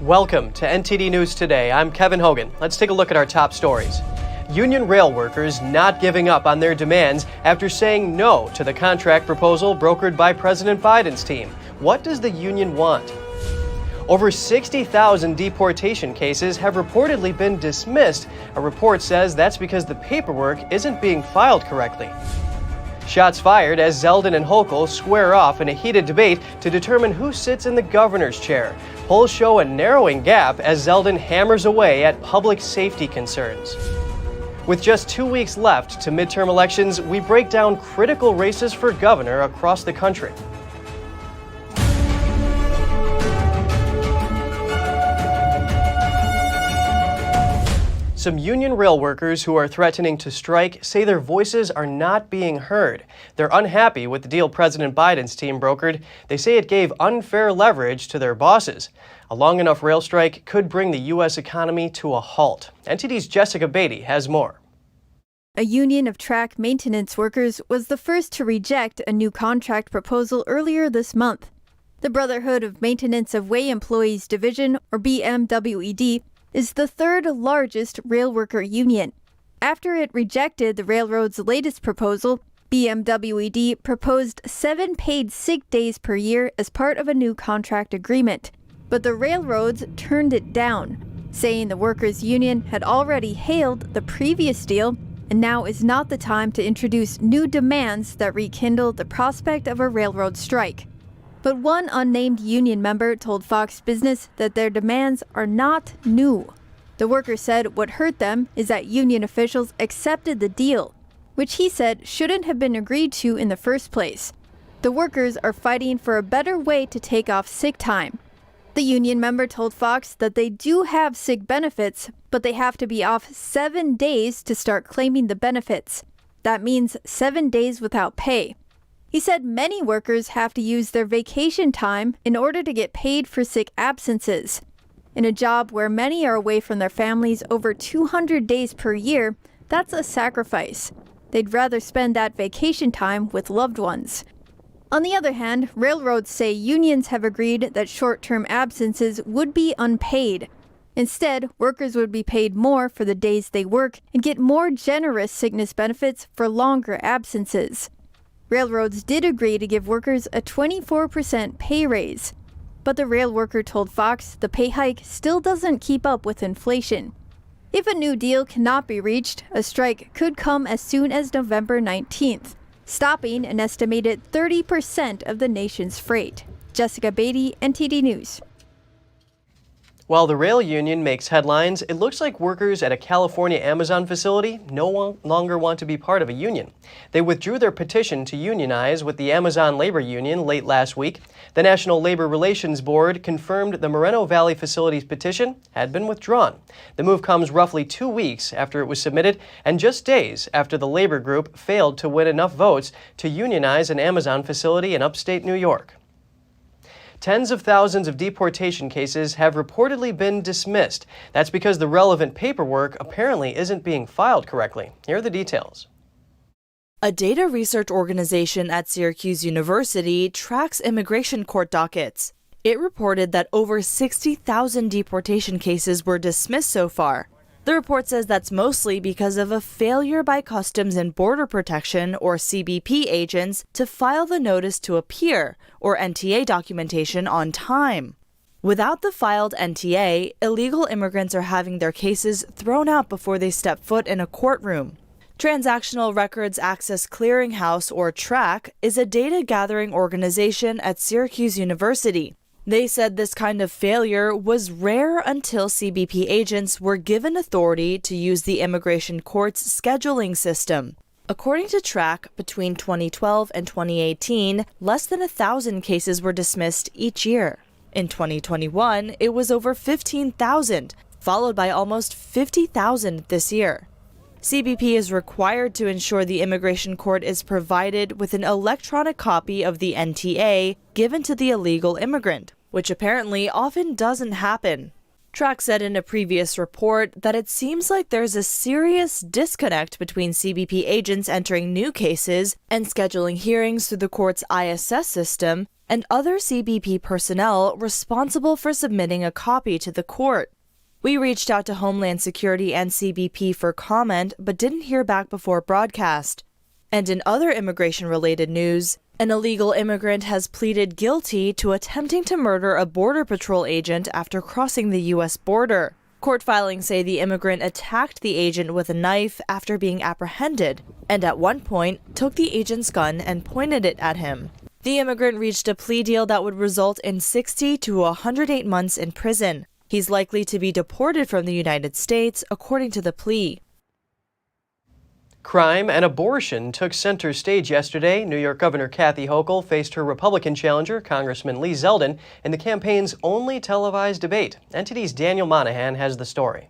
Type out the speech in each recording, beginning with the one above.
Welcome to NTD News Today. I'm Kevin Hogan. Let's take a look at our top stories. Union rail workers not giving up on their demands after saying no to the contract proposal brokered by President Biden's team. What does the union want? Over 60,000 deportation cases have reportedly been dismissed. A report says that's because the paperwork isn't being filed correctly. Shots fired as Zeldin and Hochul square off in a heated debate to determine who sits in the governor's chair. Polls show a narrowing gap as Zeldin hammers away at public safety concerns. With just 2 weeks left to midterm elections, we break down critical races for governor across the country. Some union rail workers who are threatening to strike say their voices are not being heard. They're unhappy with the deal President Biden's team brokered. They say it gave unfair leverage to their bosses. A long enough rail strike could bring the U.S. economy to a halt. NTD's Jessica Beatty has more. A union of track maintenance workers was the first to reject a new contract proposal earlier this month. The Brotherhood of Maintenance of Way Employees Division, or BMWED, is the third largest rail worker union. After it rejected the railroad's latest proposal, BMWED proposed 7 paid sick days per year as part of a new contract agreement. But the railroads turned it down, saying the workers' union had already hailed the previous deal and now is not the time to introduce new demands that rekindle the prospect of a railroad strike. But one unnamed union member told Fox Business that their demands are not new. The worker said what hurt them is that union officials accepted the deal, which he said shouldn't have been agreed to in the first place. The workers are fighting for a better way to take off sick time. The union member told Fox that they do have sick benefits, but they have to be off 7 days to start claiming the benefits. That means 7 days without pay. He said many workers have to use their vacation time in order to get paid for sick absences. In a job where many are away from their families over 200 days per year, that's a sacrifice. They'd rather spend that vacation time with loved ones. On the other hand, railroads say unions have agreed that short-term absences would be unpaid. Instead, workers would be paid more for the days they work and get more generous sickness benefits for longer absences. Railroads did agree to give workers a 24% pay raise. But the rail worker told Fox the pay hike still doesn't keep up with inflation. If a new deal cannot be reached, a strike could come as soon as November 19th, stopping an estimated 30% of the nation's freight. Jessica Beatty, NTD News. While the rail union makes headlines, it looks like workers at a California Amazon facility no longer want to be part of a union. They withdrew their petition to unionize with the Amazon Labor Union late last week. The National Labor Relations Board confirmed the Moreno Valley facility's petition had been withdrawn. The move comes roughly 2 weeks after it was submitted and just days after the labor group failed to win enough votes to unionize an Amazon facility in upstate New York. Tens of thousands of deportation cases have reportedly been dismissed. That's because the relevant paperwork apparently isn't being filed correctly. Here are the details. A data research organization at Syracuse University tracks immigration court dockets. It reported that over 60,000 deportation cases were dismissed so far. The report says that's mostly because of a failure by Customs and Border Protection, or CBP, agents to file the Notice to Appear, or NTA documentation on time. Without the filed NTA, illegal immigrants are having their cases thrown out before they step foot in a courtroom. Transactional Records Access Clearinghouse, or TRAC, is a data-gathering organization at Syracuse University. They said this kind of failure was rare until CBP agents were given authority to use the immigration court's scheduling system. According to TRAC, between 2012 and 2018, less than 1,000 cases were dismissed each year. In 2021, it was over 15,000, followed by almost 50,000 this year. CBP is required to ensure the immigration court is provided with an electronic copy of the NTA given to the illegal immigrant, which apparently often doesn't happen. Track said in a previous report that it seems like there's a serious disconnect between CBP agents entering new cases and scheduling hearings through the court's ISS system and other CBP personnel responsible for submitting a copy to the court. We reached out to Homeland Security and CBP for comment, but didn't hear back before broadcast. And in other immigration-related news, an illegal immigrant has pleaded guilty to attempting to murder a Border Patrol agent after crossing the U.S. border. Court filings say the immigrant attacked the agent with a knife after being apprehended, and at one point took the agent's gun and pointed it at him. The immigrant reached a plea deal that would result in 60 to 108 months in prison. He's likely to be deported from the United States, according to the plea. Crime and abortion took center stage yesterday. New York Governor Kathy Hochul faced her Republican challenger, Congressman Lee Zeldin, in the campaign's only televised debate. NTD's Daniel Monahan has the story.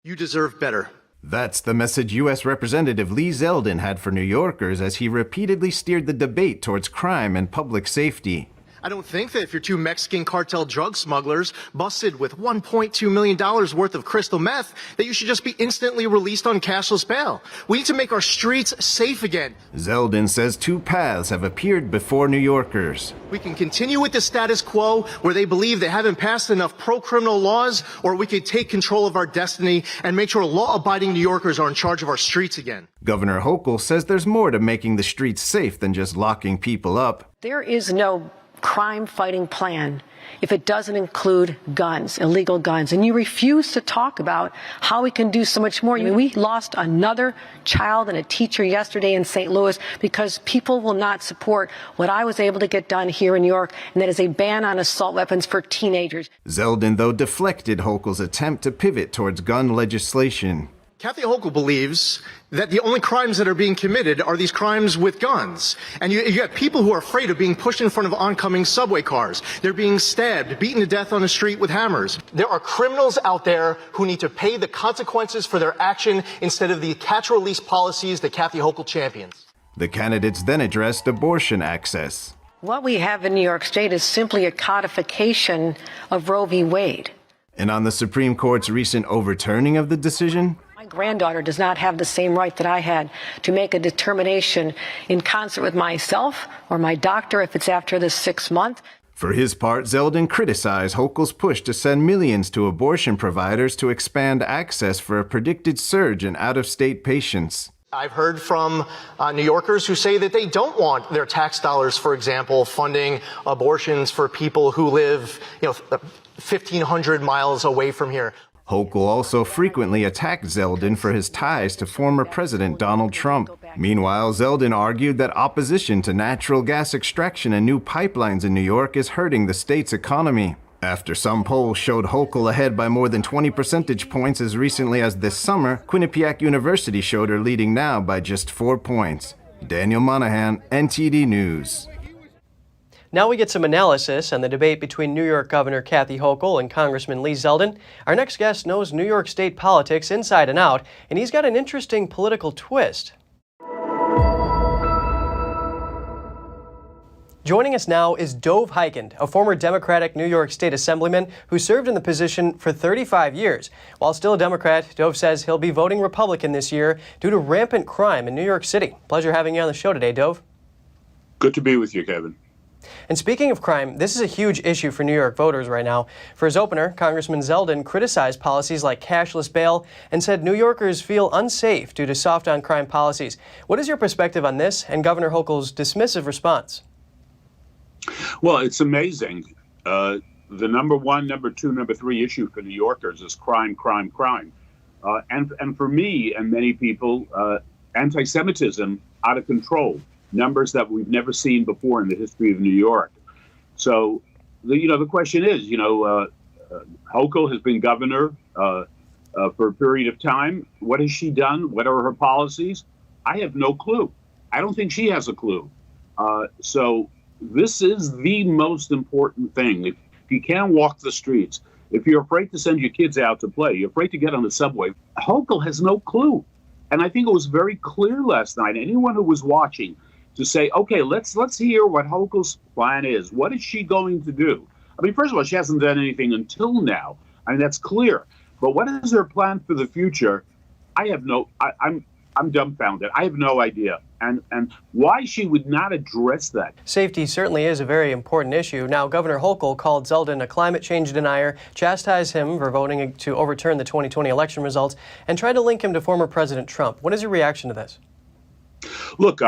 You deserve better. That's the message U.S. Representative Lee Zeldin had for New Yorkers as he repeatedly steered the debate towards crime and public safety. I don't think that if you're two Mexican cartel drug smugglers busted with $1.2 million worth of crystal meth, that you should just be instantly released on cashless bail. We need to make our streets safe again. Zeldin says two paths have appeared before New Yorkers. We can continue with the status quo where they believe they haven't passed enough pro-criminal laws, or we could take control of our destiny and make sure law-abiding New Yorkers are in charge of our streets again. Governor Hochul says there's more to making the streets safe than just locking people up. There is no crime-fighting plan if it doesn't include guns, illegal guns. And you refuse to talk about how we can do so much more. I mean, we lost another child and a teacher yesterday in St. Louis because people will not support what I was able to get done here in New York, and that is a ban on assault weapons for teenagers. Zeldin, though, deflected Hochul's attempt to pivot towards gun legislation. Kathy Hochul believes that the only crimes that are being committed are these crimes with guns. And you got people who are afraid of being pushed in front of oncoming subway cars. They're being stabbed, beaten to death on the street with hammers. There are criminals out there who need to pay the consequences for their action instead of the catch-release policies that Kathy Hochul champions. The candidates then addressed abortion access. What we have in New York State is simply a codification of Roe v. Wade. And on the Supreme Court's recent overturning of the decision, my granddaughter does not have the same right that I had to make a determination in concert with myself or my doctor if it's after the 6th month. For his part, Zeldin criticized Hochul's push to send millions to abortion providers to expand access for a predicted surge in out-of-state patients. I've heard from New Yorkers who say that they don't want their tax dollars, for example, funding abortions for people who live, 1,500 miles away from here. Hochul also frequently attacked Zeldin for his ties to former President Donald Trump. Meanwhile, Zeldin argued that opposition to natural gas extraction and new pipelines in New York is hurting the state's economy. After some polls showed Hochul ahead by more than 20 percentage points as recently as this summer, Quinnipiac University showed her leading now by just 4 points. Daniel Monahan, NTD News. Now we get some analysis on the debate between New York Governor Kathy Hochul and Congressman Lee Zeldin. Our next guest knows New York State politics inside and out, and he's got an interesting political twist. Joining us now is Dov Hikind, a former Democratic New York State Assemblyman who served in the position for 35 years. While still a Democrat, Dov says he'll be voting Republican this year due to rampant crime in New York City. Pleasure having you on the show today, Dov. Good to be with you, Kevin. And speaking of crime, this is a huge issue for New York voters right now. For his opener, Congressman Zeldin criticized policies like cashless bail and said New Yorkers feel unsafe due to soft on crime policies. What is your perspective on this and Governor Hochul's dismissive response? Well, it's amazing. The number one, number two, number three issue for New Yorkers is crime, crime, crime. And for me and many people, anti-Semitism out of control. Numbers that we've never seen before in the history of New York. So, the question is, Hochul has been governor for a period of time. What has she done? What are her policies? I have no clue. I don't think she has a clue. So this is the most important thing. If you can't walk the streets, if you're afraid to send your kids out to play, you're afraid to get on the subway, Hochul has no clue. And I think it was very clear last night. Anyone who was watching, to say, okay, let's hear what Hochul's plan is. What is she going to do? I mean, first of all, she hasn't done anything until now I mean, that's clear. But what is her plan for the future? I'm dumbfounded. I have no idea. And why she would not address that. Safety certainly is a very important issue. Now, Governor Hochul called Zeldin a climate change denier, chastised him for voting to overturn the 2020 election results, and tried to link him to former President Trump. What is your reaction to this? Look,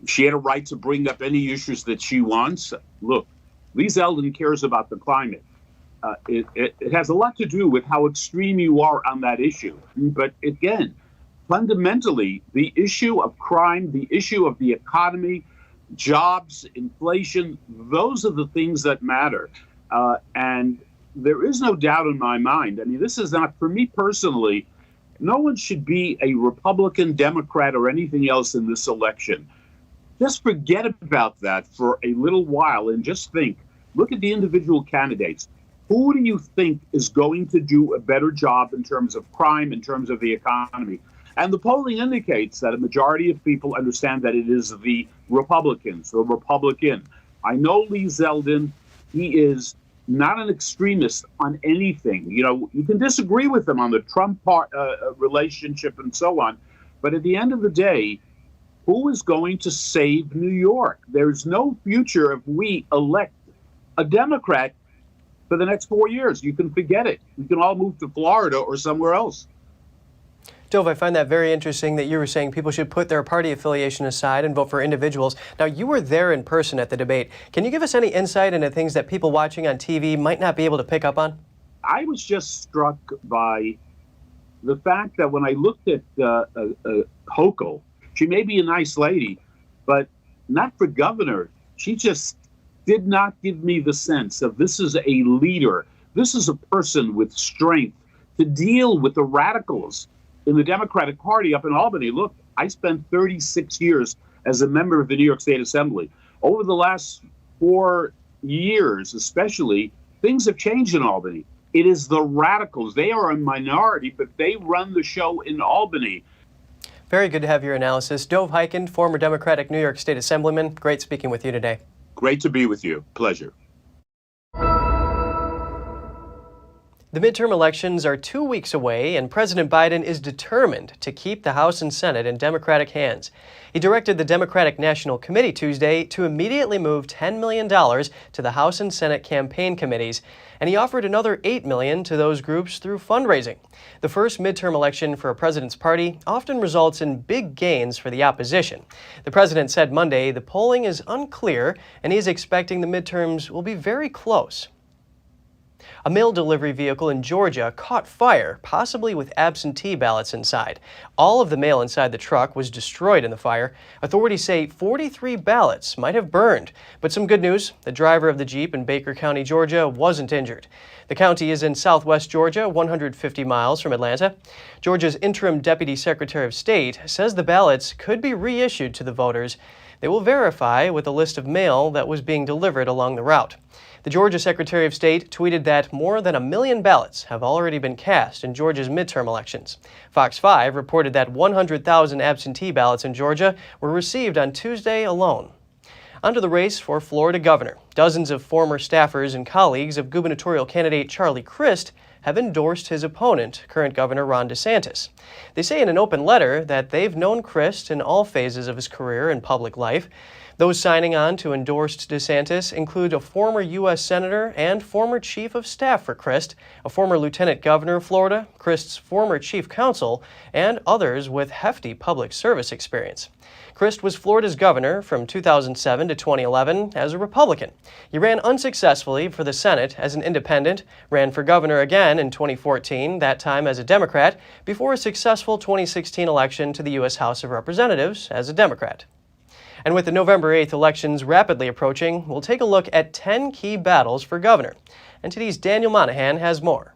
she had a right to bring up any issues that she wants. Look, Lee Zeldin cares about the climate. It has a lot to do with how extreme you are on that issue. But again, fundamentally, the issue of crime, the issue of the economy, jobs, inflation, those are the things that matter. And there is no doubt in my mind. I mean, this is not, for me personally, no one should be a Republican, Democrat, or anything else in this election. Just forget about that for a little while and just think, look at the individual candidates. Who do you think is going to do a better job in terms of crime, in terms of the economy? And the polling indicates that a majority of people understand that it is the Republicans, the Republican. I know Lee Zeldin, he is not an extremist on anything. You know, you can disagree with him on the Trump relationship and so on. But at the end of the day, who is going to save New York? There's no future if we elect a Democrat for the next 4 years. You can forget it. We can all move to Florida or somewhere else. Dove, I find that very interesting that you were saying people should put their party affiliation aside and vote for individuals. Now, you were there in person at the debate. Can you give us any insight into things that people watching on TV might not be able to pick up on? I was just struck by the fact that when I looked at Hochul, she may be a nice lady, but not for governor. She just did not give me the sense of this is a leader. This is a person with strength to deal with the radicals in the Democratic Party up in Albany. Look, I spent 36 years as a member of the New York State Assembly. Over the last 4 years, especially, things have changed in Albany. It is the radicals. They are a minority, but they run the show in Albany. Very good to have your analysis. Dov Hikind, former Democratic New York State Assemblyman. Great speaking with you today. Great to be with you. Pleasure. The midterm elections are 2 weeks away, and President Biden is determined to keep the House and Senate in Democratic hands. He directed the Democratic National Committee Tuesday to immediately move $10 million to the House and Senate campaign committees, and he offered another $8 million to those groups through fundraising. The first midterm election for a president's party often results in big gains for the opposition. The president said Monday the polling is unclear, and he's expecting the midterms will be very close. A mail delivery vehicle in Georgia caught fire, possibly with absentee ballots inside. All of the mail inside the truck was destroyed in the fire. Authorities say 43 ballots might have burned. But some good news, the driver of the Jeep in Baker County, Georgia, wasn't injured. The county is in southwest Georgia, 150 miles from Atlanta. Georgia's interim Deputy Secretary of State says the ballots could be reissued to the voters. They will verify with a list of mail that was being delivered along the route. The Georgia Secretary of State tweeted that more than 1 million ballots have already been cast in Georgia's midterm elections. Fox 5 reported that 100,000 absentee ballots in Georgia were received on Tuesday alone. Onto the race for Florida governor. Dozens of former staffers and colleagues of gubernatorial candidate Charlie Crist have endorsed his opponent, current Governor Ron DeSantis. They say in an open letter that they've known Crist in all phases of his career and public life. Those signing on to endorse DeSantis include a former U.S. Senator and former Chief of Staff for Crist, a former Lieutenant Governor of Florida, Crist's former Chief Counsel, and others with hefty public service experience. Crist was Florida's governor from 2007 to 2011 as a Republican. He ran unsuccessfully for the Senate as an independent, ran for governor again in 2014, that time as a Democrat, before a successful 2016 election to the U.S. House of Representatives as a Democrat. And with the November 8th elections rapidly approaching, we'll take a look at 10 key battles for governor. NTD's Daniel Monahan has more.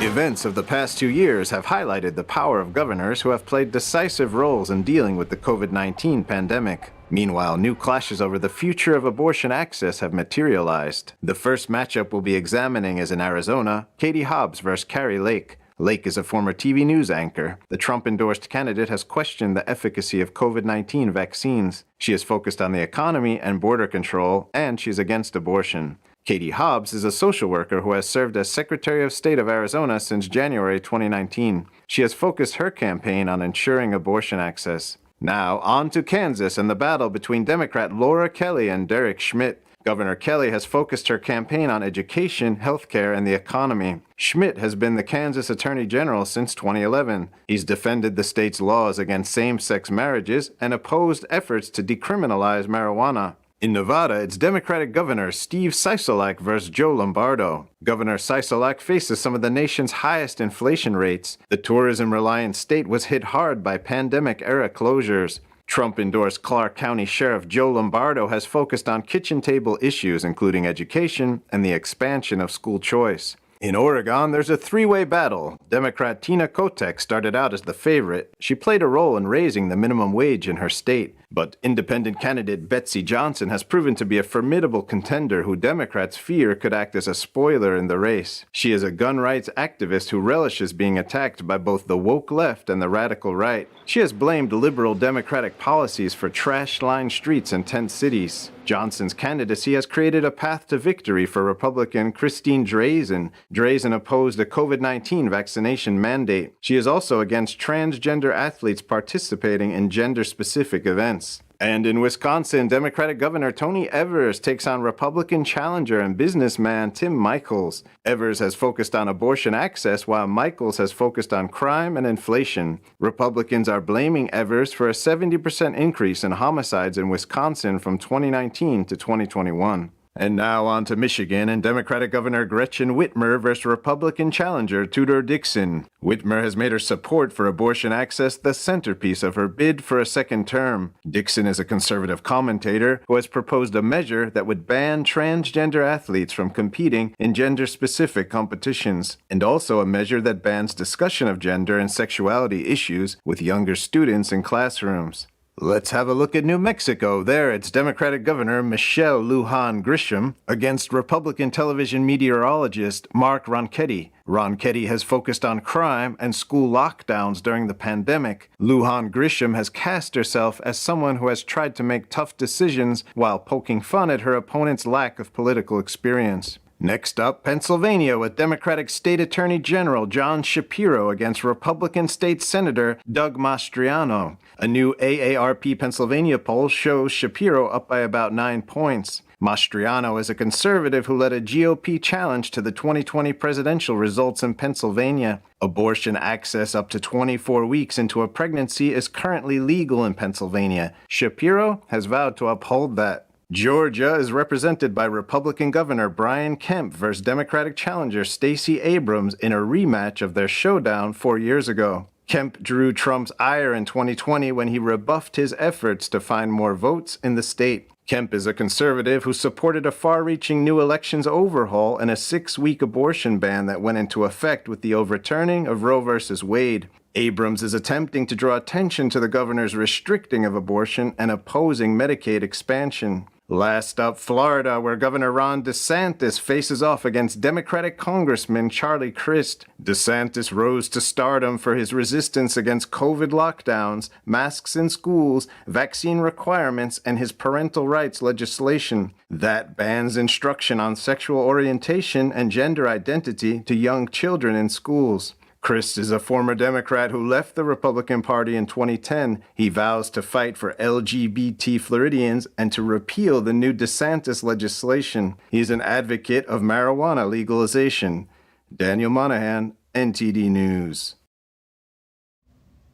Events of the past 2 years have highlighted the power of governors who have played decisive roles in dealing with the COVID-19 pandemic. Meanwhile, new clashes over the future of abortion access have materialized. The first matchup we'll be examining is in Arizona, Katie Hobbs versus Kari Lake. Lake is a former TV news anchor. The Trump-endorsed candidate has questioned the efficacy of COVID-19 vaccines. She is focused on the economy and border control, and she's against abortion. Katie Hobbs is a social worker who has served as Secretary of State of Arizona since January 2019. She has focused her campaign on ensuring abortion access. Now, on to Kansas and the battle between Democrat Laura Kelly and Derek Schmidt. Governor Kelly has focused her campaign on education, healthcare, and the economy. Schmidt has been the Kansas Attorney General since 2011. He's defended the state's laws against same-sex marriages and opposed efforts to decriminalize marijuana. In Nevada, it's Democratic Governor Steve Sisolak versus Joe Lombardo. Governor Sisolak faces some of the nation's highest inflation rates. The tourism-reliant state was hit hard by pandemic-era closures. Trump-endorsed Clark County Sheriff Joe Lombardo has focused on kitchen table issues, including education and the expansion of school choice. In Oregon, there's a three-way battle. Democrat Tina Kotek started out as the favorite. She played a role in raising the minimum wage in her state. But independent candidate Betsy Johnson has proven to be a formidable contender who Democrats fear could act as a spoiler in the race. She is a gun rights activist who relishes being attacked by both the woke left and the radical right. She has blamed liberal Democratic policies for trash-lined streets in tent cities. Johnson's candidacy has created a path to victory for Republican Christine Drazen. Drazen opposed a COVID-19 vaccination mandate. She is also against transgender athletes participating in gender-specific events. And in Wisconsin, Democratic Governor Tony Evers takes on Republican challenger and businessman Tim Michels. Evers has focused on abortion access while Michels has focused on crime and inflation. Republicans are blaming Evers for a 70% increase in homicides in Wisconsin from 2019 to 2021. And now on to Michigan and Democratic Governor Gretchen Whitmer versus Republican challenger Tudor Dixon. Whitmer has made her support for abortion access the centerpiece of her bid for a second term. Dixon is a conservative commentator who has proposed a measure that would ban transgender athletes from competing in gender-specific competitions, and also a measure that bans discussion of gender and sexuality issues with younger students in classrooms. Let's have a look at New Mexico. There, it's Democratic Governor Michelle Lujan Grisham against Republican television meteorologist Mark Ronchetti. Ronchetti has focused on crime and school lockdowns during the pandemic. Lujan Grisham has cast herself as someone who has tried to make tough decisions while poking fun at her opponent's lack of political experience. Next up, Pennsylvania with Democratic State Attorney General John Shapiro against Republican State Senator Doug Mastriano. A new AARP Pennsylvania poll shows Shapiro up by about 9 points. Mastriano is a conservative who led a GOP challenge to the 2020 presidential results in Pennsylvania. Abortion access up to 24 weeks into a pregnancy is currently legal in Pennsylvania. Shapiro has vowed to uphold that. Georgia is represented by Republican Governor Brian Kemp versus Democratic challenger Stacey Abrams in a rematch of their showdown 4 years ago. Kemp drew Trump's ire in 2020 when he rebuffed his efforts to find more votes in the state. Kemp is a conservative who supported a far-reaching new elections overhaul and a 6-week abortion ban that went into effect with the overturning of Roe v. Wade. Abrams is attempting to draw attention to the governor's restricting of abortion and opposing Medicaid expansion. Last up, Florida, where Governor Ron DeSantis faces off against Democratic Congressman Charlie Crist. DeSantis rose to stardom for his resistance against COVID lockdowns, masks in schools, vaccine requirements, and his parental rights legislation. That bans instruction on sexual orientation and gender identity to young children in schools. Crist is a former Democrat who left the Republican Party in 2010. He vows to fight for LGBT Floridians and to repeal the new DeSantis legislation. He's an advocate of marijuana legalization. Daniel Monahan, NTD News.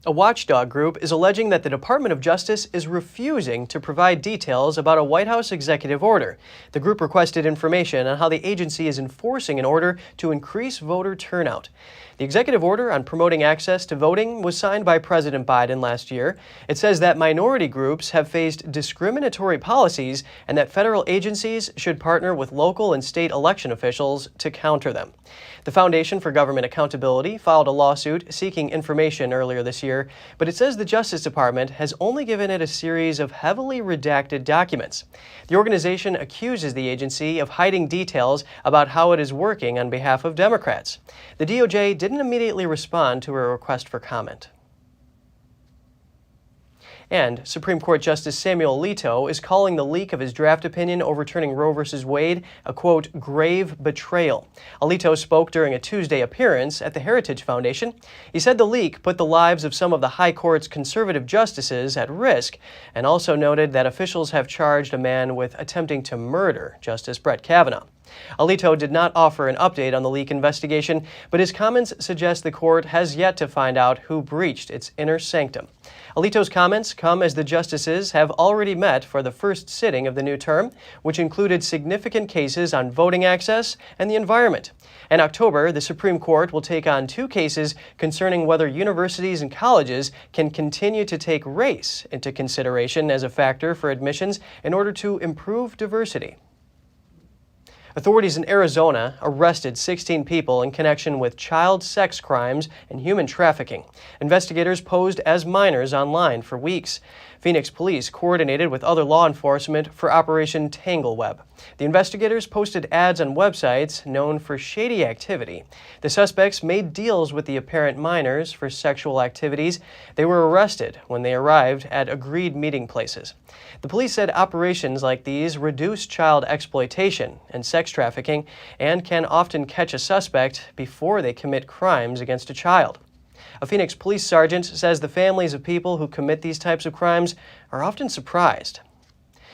A watchdog group is alleging that the Department of Justice is refusing to provide details about a White House executive order. The group requested information on how the agency is enforcing an order to increase voter turnout. The executive order on promoting access to voting was signed by President Biden last year. It says that minority groups have faced discriminatory policies and that federal agencies should partner with local and state election officials to counter them. The Foundation for Government Accountability filed a lawsuit seeking information earlier this year, but it says the Justice Department has only given it a series of heavily redacted documents. The organization accuses the agency of hiding details about how it is working on behalf of Democrats. The DOJ didn't immediately respond to a request for comment. And Supreme Court Justice Samuel Alito is calling the leak of his draft opinion overturning Roe v. Wade a, quote, grave betrayal. Alito spoke during a Tuesday appearance at the Heritage Foundation. He said the leak put the lives of some of the High Court's conservative justices at risk, and also noted that officials have charged a man with attempting to murder Justice Brett Kavanaugh. Alito did not offer an update on the leak investigation, but his comments suggest the court has yet to find out who breached its inner sanctum. Alito's comments come as the justices have already met for the first sitting of the new term, which included significant cases on voting access and the environment. In October, the Supreme Court will take on 2 cases concerning whether universities and colleges can continue to take race into consideration as a factor for admissions in order to improve diversity. Authorities in Arizona arrested 16 people in connection with child sex crimes and human trafficking. Investigators posed as minors online for weeks. Phoenix police coordinated with other law enforcement for Operation Tangleweb. The investigators posted ads on websites known for shady activity. The suspects made deals with the apparent minors for sexual activities. They were arrested when they arrived at agreed meeting places. The police said operations like these reduce child exploitation and sex trafficking and can often catch a suspect before they commit crimes against a child. A Phoenix police sergeant says the families of people who commit these types of crimes are often surprised.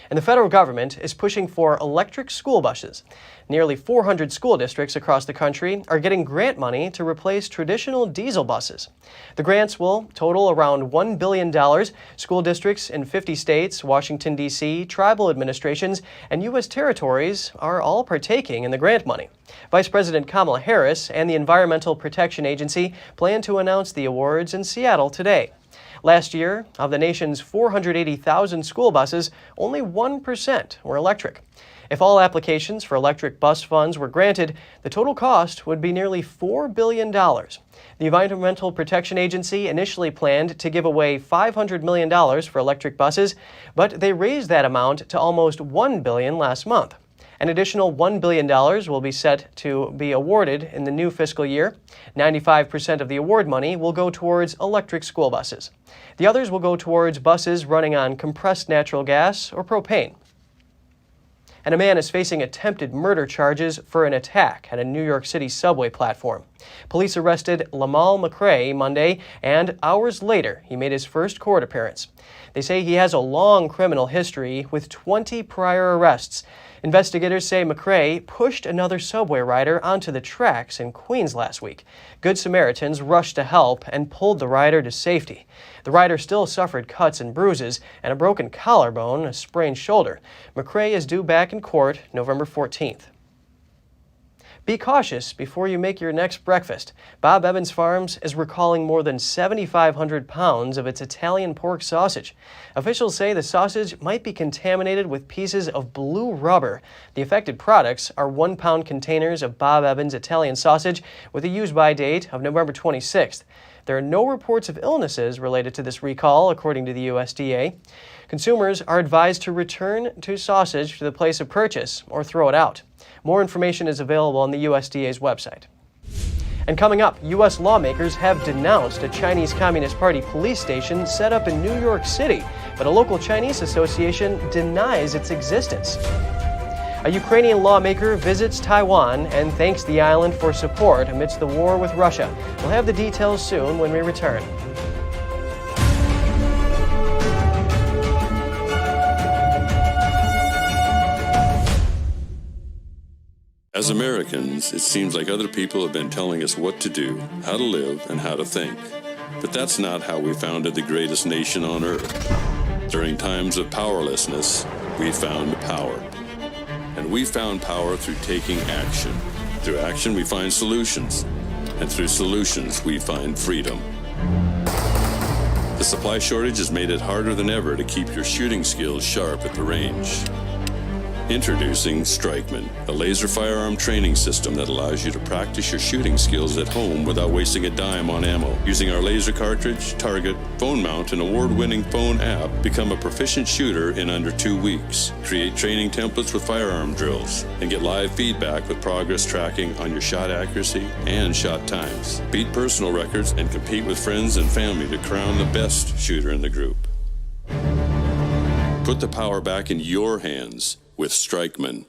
And the federal government is pushing for electric school buses. Nearly 400 school districts across the country are getting grant money to replace traditional diesel buses. The grants will total around $1 billion. School districts in 50 states, Washington, D.C., tribal administrations, and U.S. territories are all partaking in the grant money. Vice President Kamala Harris and the Environmental Protection Agency plan to announce the awards in Seattle today. Last year, of the nation's 480,000 school buses, only 1% were electric. If all applications for electric bus funds were granted, the total cost would be nearly $4 billion. The Environmental Protection Agency initially planned to give away $500 million for electric buses, but they raised that amount to almost $1 billion last month. An additional $1 billion will be set to be awarded in the new fiscal year. 95% of the award money will go towards electric school buses. The others will go towards buses running on compressed natural gas or propane. And a man is facing attempted murder charges for an attack at a New York City subway platform. Police arrested Lamal McCrae Monday, and hours later, he made his first court appearance. They say he has a long criminal history with 20 prior arrests. Investigators say McCrae pushed another subway rider onto the tracks in Queens last week. Good Samaritans rushed to help and pulled the rider to safety. The rider still suffered cuts and bruises and a broken collarbone, a sprained shoulder. McCrae is due back in court November 14th. Be cautious before you make your next breakfast. Bob Evans Farms is recalling more than 7,500 pounds of its Italian pork sausage. Officials say the sausage might be contaminated with pieces of blue rubber. The affected products are 1-pound containers of Bob Evans Italian sausage with a use-by date of November 26th. There are no reports of illnesses related to this recall, according to the USDA. Consumers are advised to return to sausage to the place of purchase or throw it out. More information is available on the USDA's website. And coming up, U.S. lawmakers have denounced a Chinese Communist Party police station set up in New York City, but a local Chinese association denies its existence. A Ukrainian lawmaker visits Taiwan and thanks the island for support amidst the war with Russia. We'll have the details soon when we return. As Americans, it seems like other people have been telling us what to do, how to live, and how to think. But that's not how we founded the greatest nation on earth. During times of powerlessness, we found power. And we found power through taking action. Through action, we find solutions. And through solutions, we find freedom. The supply shortage has made it harder than ever to keep your shooting skills sharp at the range. Introducing Strikeman, a laser firearm training system that allows you to practice your shooting skills at home without wasting a dime on ammo. Using our laser cartridge, target, phone mount, and award-winning phone app, become a proficient shooter in under 2 weeks. Create training templates with firearm drills, and get live feedback with progress tracking on your shot accuracy and shot times. Beat personal records and compete with friends and family to crown the best shooter in the group. Put the power back in your hands with Strikemen.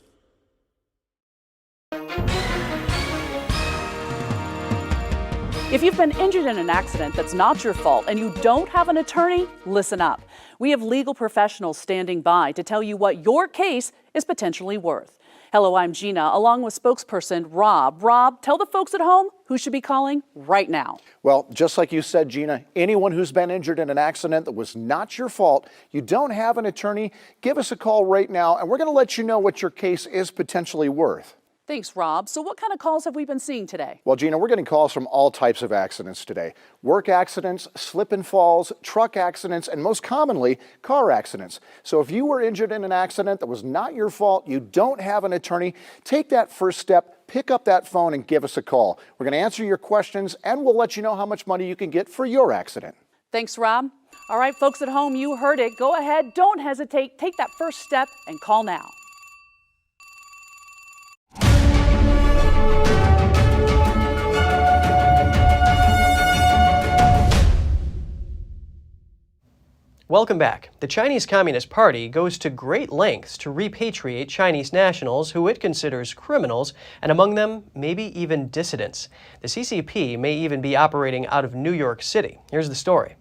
If you've been injured in an accident that's not your fault and you don't have an attorney, listen up. We have legal professionals standing by to tell you what your case is potentially worth. Hello, I'm Gina, along with spokesperson Rob. Rob, tell the folks at home who should be calling right now. Well, just like you said, Gina, anyone who's been injured in an accident that was not your fault, you don't have an attorney, give us a call right now, and we're going to let you know what your case is potentially worth. Thanks, Rob. So what kind of calls have we been seeing today? Well, Gina, we're getting calls from all types of accidents today. Work accidents, slip and falls, truck accidents, and most commonly, car accidents. So if you were injured in an accident that was not your fault, you don't have an attorney, take that first step, pick up that phone and give us a call. We're going to answer your questions and we'll let you know how much money you can get for your accident. Thanks, Rob. All right, folks at home, you heard it. Go ahead, don't hesitate, take that first step and call now. Welcome back. The Chinese Communist Party goes to great lengths to repatriate Chinese nationals who it considers criminals, and among them, maybe even dissidents. The CCP may even be operating out of New York City. Here's the story.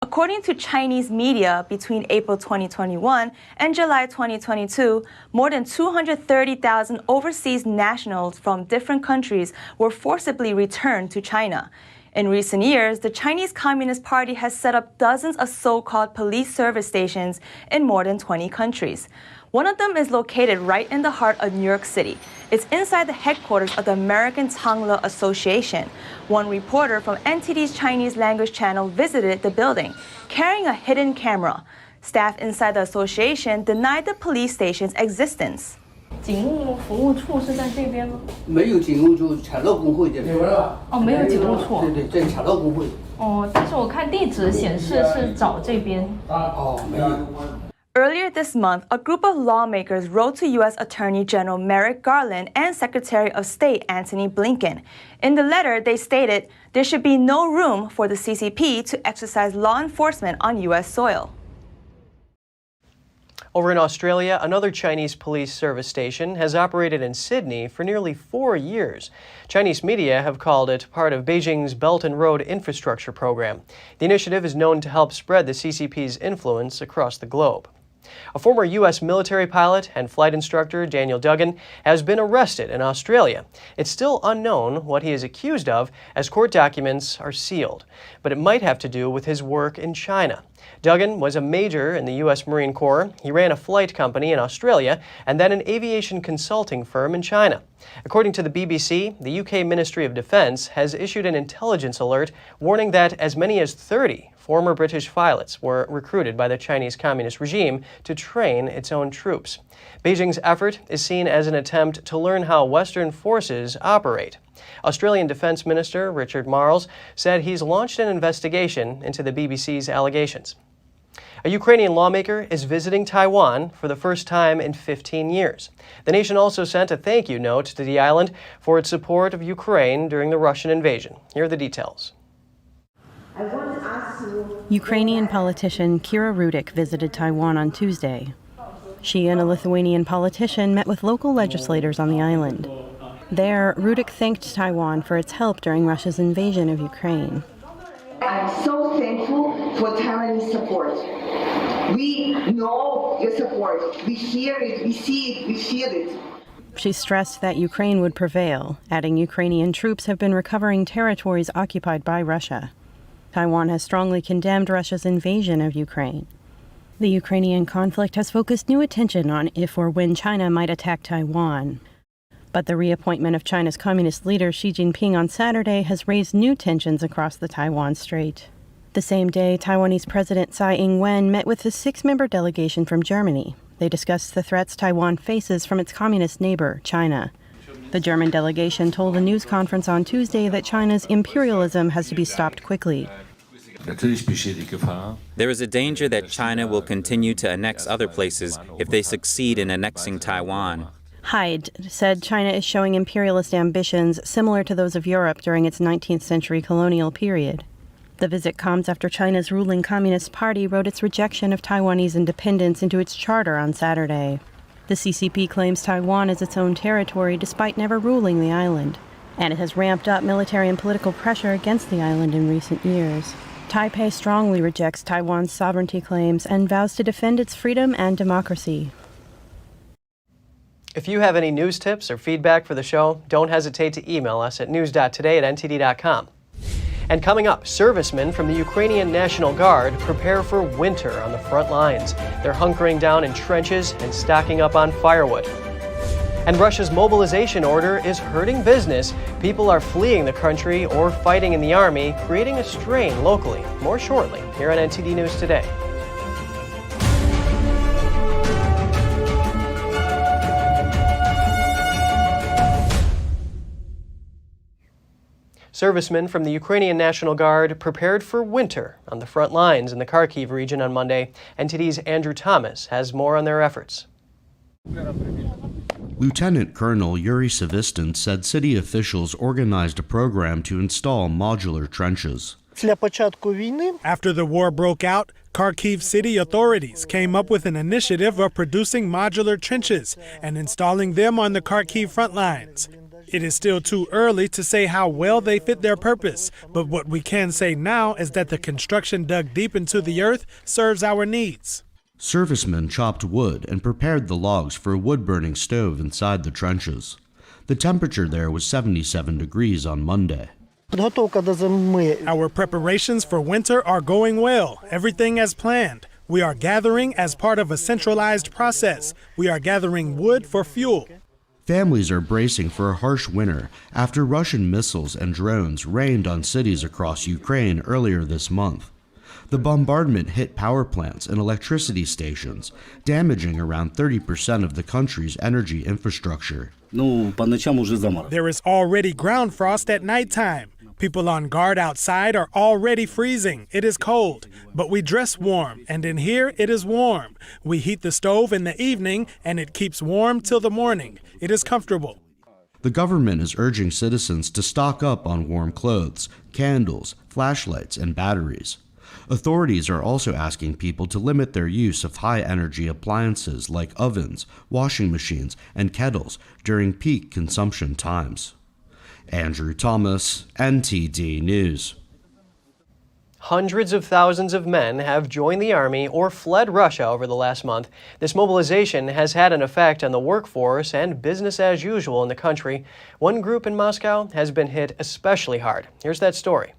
According to Chinese media, between April 2021 and July 2022, more than 230,000 overseas nationals from different countries were forcibly returned to China. In recent years, the Chinese Communist Party has set up dozens of so-called police service stations in more than 20 countries. One of them is located right in the heart of New York City. It's inside the headquarters of the American Tangla Association. One reporter from NTD's Chinese language channel visited the building, carrying a hidden camera. Staff inside the association denied the police station's existence. 警务服务处是在这边吗？没有警务处，产业工会这边。哦，没有警务处。对对，在产业工会。哦，但是我看地址显示是找这边。哦，没有。Earlier this month, a group of lawmakers wrote to U.S. Attorney General Merrick Garland and Secretary of State Antony Blinken. In the letter, they stated there should be no room for the CCP to exercise law enforcement on U.S. soil. Over in Australia, another Chinese police service station has operated in Sydney for nearly 4 years. Chinese media have called it part of Beijing's Belt and Road Infrastructure Program. The initiative is known to help spread the CCP's influence across the globe. A former U.S. military pilot and flight instructor, Daniel Duggan, has been arrested in Australia. It's still unknown what he is accused of, as court documents are sealed, but it might have to do with his work in China. Duggan was a major in the U.S. Marine Corps. He ran a flight company in Australia and then an aviation consulting firm in China. According to the BBC, the UK Ministry of Defence has issued an intelligence alert warning that as many as 30 former British pilots were recruited by the Chinese Communist regime to train its own troops. Beijing's effort is seen as an attempt to learn how Western forces operate. Australian Defence Minister Richard Marles said he's launched an investigation into the BBC's allegations. A Ukrainian lawmaker is visiting Taiwan for the first time in 15 years. The nation also sent a thank you note to the island for its support of Ukraine during the Russian invasion. Here are the details. Ukrainian politician Kira Rudik visited Taiwan on Tuesday. She and a Lithuanian politician met with local legislators on the island. There, Rudik thanked Taiwan for its help during Russia's invasion of Ukraine. I'm so thankful for Taiwanese support. We know your support. We hear it, we see it, we feel it. She stressed that Ukraine would prevail, adding Ukrainian troops have been recovering territories occupied by Russia. Taiwan has strongly condemned Russia's invasion of Ukraine. The Ukrainian conflict has focused new attention on if or when China might attack Taiwan. But the reappointment of China's communist leader Xi Jinping on Saturday has raised new tensions across the Taiwan Strait. The same day, Taiwanese President Tsai Ing-wen met with the 6-member delegation from Germany. They discussed the threats Taiwan faces from its communist neighbor, China. The German delegation told a news conference on Tuesday that China's imperialism has to be stopped quickly. There is a danger that China will continue to annex other places if they succeed in annexing Taiwan. Hikind said China is showing imperialist ambitions similar to those of Europe during its 19th century colonial period. The visit comes after China's ruling Communist Party wrote its rejection of Taiwanese independence into its charter on Saturday. The CCP claims Taiwan is its own territory despite never ruling the island, and it has ramped up military and political pressure against the island in recent years. Taipei strongly rejects Taiwan's sovereignty claims and vows to defend its freedom and democracy. If you have any news tips or feedback for the show, don't hesitate to email us at news.today@ntd.com. And coming up, servicemen from the Ukrainian National Guard prepare for winter on the front lines. They're hunkering down in trenches and stocking up on firewood. And Russia's mobilization order is hurting business. People are fleeing the country or fighting in the army, creating a strain locally. More shortly here on NTD News Today. Servicemen from the Ukrainian National Guard prepared for winter on the front lines in the Kharkiv region on Monday. NTD's Andrew Thomas has more on their efforts. Lieutenant Colonel Yuri Savistin said city officials organized a program to install modular trenches. After the war broke out, Kharkiv city authorities came up with an initiative of producing modular trenches and installing them on the Kharkiv front lines. It is still too early to say how well they fit their purpose, but what we can say now is that the construction dug deep into the earth serves our needs. Servicemen chopped wood and prepared the logs for a wood-burning stove inside the trenches. The temperature there was 77 degrees on Monday. Our preparations for winter are going well, everything as planned. We are gathering as part of a centralized process. We are gathering wood for fuel. Families are bracing for a harsh winter after Russian missiles and drones rained on cities across Ukraine earlier this month. The bombardment hit power plants and electricity stations, damaging around 30% of the country's energy infrastructure. There is already ground frost at nighttime. People on guard outside are already freezing. It is cold, but we dress warm, and in here it is warm. We heat the stove in the evening, and it keeps warm till the morning. It is comfortable. The government is urging citizens to stock up on warm clothes, candles, flashlights, and batteries. Authorities are also asking people to limit their use of high-energy appliances like ovens, washing machines, and kettles during peak consumption times. Andrew Thomas, NTD News. Hundreds of thousands of men have joined the army or fled Russia over the last month. This mobilization has had an effect on the workforce and business as usual in the country. One group in Moscow has been hit especially hard. Here's that story.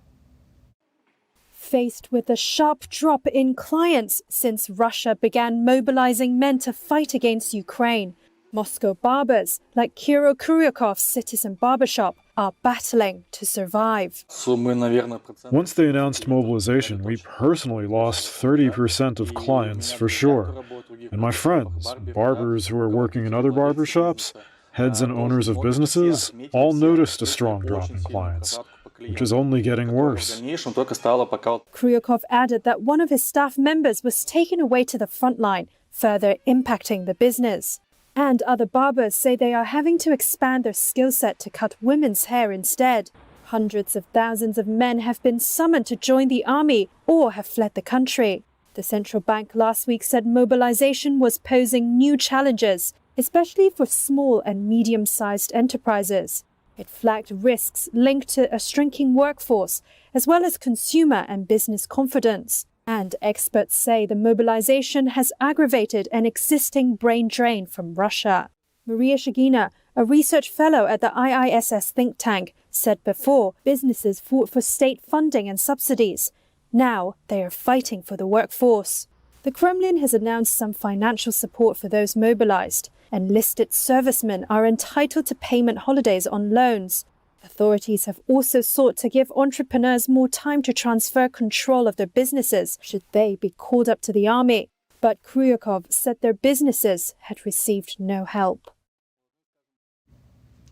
Faced with a sharp drop in clients since Russia began mobilizing men to fight against Ukraine, Moscow barbers, like Kiro Kuryakov's Citizen Barbershop, are battling to survive. Once they announced mobilization, we personally lost 30% of clients for sure. And my friends, barbers who are working in other barbershops, heads and owners of businesses, all noticed a strong drop in clients, which is only getting worse. Kuryakov added that one of his staff members was taken away to the front line, further impacting the business. And other barbers say they are having to expand their skill set to cut women's hair instead. Hundreds of thousands of men have been summoned to join the army or have fled the country. The central bank last week said mobilization was posing new challenges, especially for small and medium-sized enterprises. It flagged risks linked to a shrinking workforce, as well as consumer and business confidence. And experts say the mobilization has aggravated an existing brain drain from Russia. Maria Shagina, a research fellow at the IISS think tank, said before businesses fought for state funding and subsidies. Now they are fighting for the workforce. The Kremlin has announced some financial support for those mobilized. Enlisted servicemen are entitled to payment holidays on loans. Authorities have also sought to give entrepreneurs more time to transfer control of their businesses should they be called up to the army. But Kuryakov said their businesses had received no help.